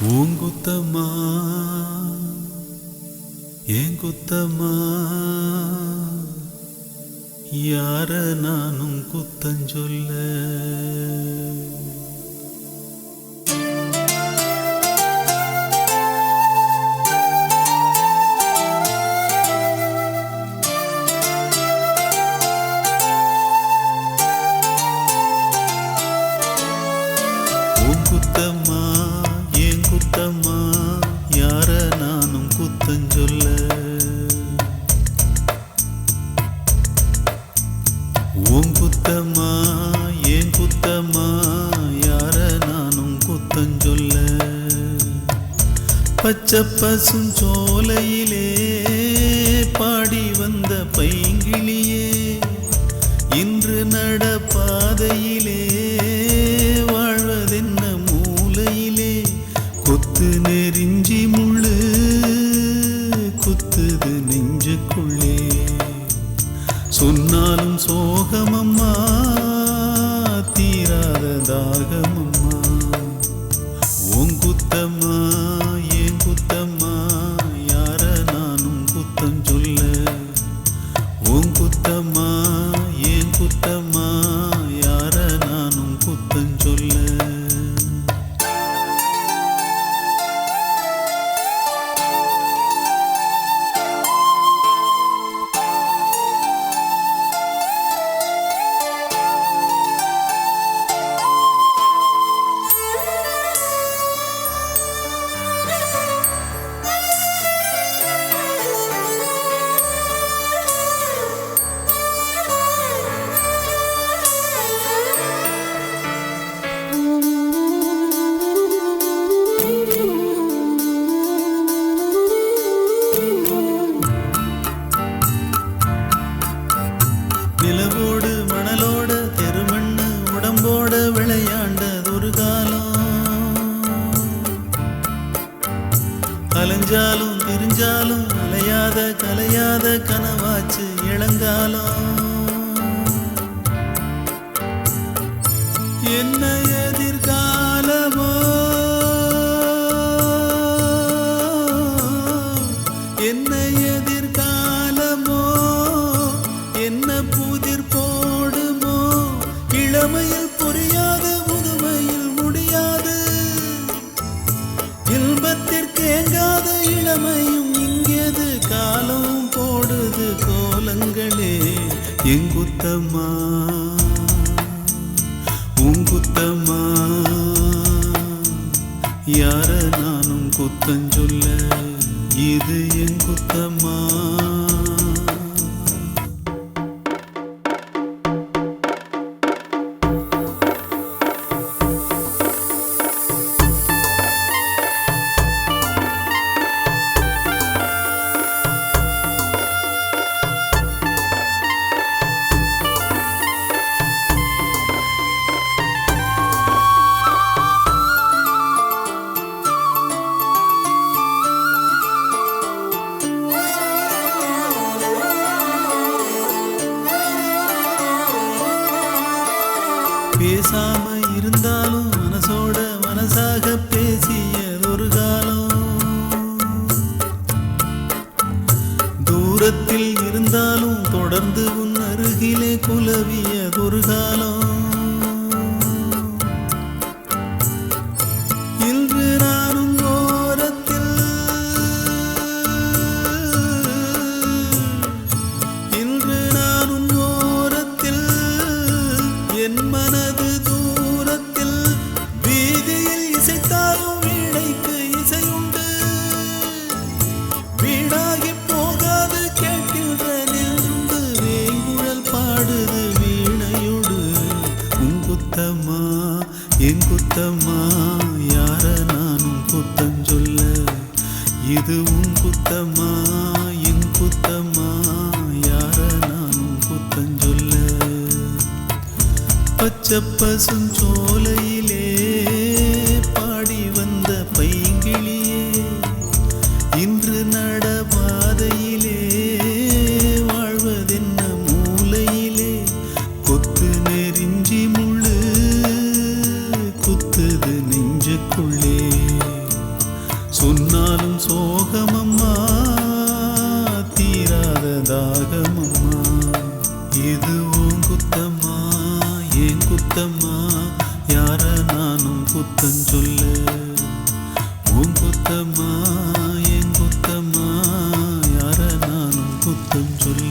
பூங்குத்தம்மா ஏன் குத்தம்மா யார நானும் குத்தஞ்சொல்ல குத்தம்மா ஏன் குத்தம்மா யார நானும் குத்தஞ்சொல்ல உன் குத்தம்மா ஏன் குத்தம்மா யார நானும் குத்தஞ்சொல்ல பச்சை பசுஞ்சோலையிலே பாடி வந்த பைங்கிளியே இன்று நடப்பாதையிலே வாழ்வதென்ன மூலையிலே கொத்து நெறிஞ்சி முள்ளு குத்துது நெஞ்சுக்குள்ளே சொன்னாலும் சோகமம்மா தீராத தாகமம்மா உன் குத்தம்மா ஏன் குத்தம்மா யார நானும் குத்தம் சொல்ல உன் குத்தம்மா ஏன் குத்தம்மா யார நானும் குத்தம் சொல்ல நிலவோடு மணலோட தெருமண்ணு உடம்போட விளையாண்டதொரு காலம் அலைஞ்சாலும் திரிஞ்சாலும் அலையாத கலையாத கனவாச்சு இளங்காலம் என்ன எதிர்காலமோ என்ன எதிர்காலமோ என்ன புதிர் போடுமோ இளமையில் புரியாது முதுமையில் முடியாது இன்பத்திற்கேங்காத இளமையும் இங்கேது காலம் போடுது கோலங்களே எங்குத்தம்மா உங்குத்தம்மா யார நானும் குத்தஞ்சொல்ல இது எங்குத்தம்மா பேசாம இருந்தாலும் மனசோட மனசாக பேசியதொரு காலம் தூரத்தில் இருந்தாலும் தொடர்ந்து உன் அருகிலே குலவியதொரு காலம் இன்று நானும் ஓரத்தில் இன்று நானும் ஓரத்தில் என் மனது தூரத்தில் வீதியில் இசைத்தாலும் வீணைக்கு இசையுண்டு வீணாகி போகாது கேட்கின்ற நின்று வேங்குழல் பாடுது வீணையோடு உன் குத்தம்மா என் குத்தம்மா யார நானும் குத்தம் சொல்ல இது உன் குத்தம்மா என் குத்தம்மா யார நானும் குத்தம் சொல்ல பச்சை பசுஞ்சோலையிலே பாடி வந்த பைங்கிளியே இன்று நடபாதையிலே வாழ்வதென்ன மூலையிலே கொத்து நெறிஞ்சி முள்ளு குத்துது நெஞ்சுக்குள்ளே சொன்னாலும் சோகமம்மா தீராத தாகமம்மா. இது உன் குத்தம்மா ஏன் குத்தம்மா யார நானும் குத்தம் சொல்ல. உன் குத்தம்மா ஏன் குத்தம்மா யார நானும் குத்தம் சொல்ல.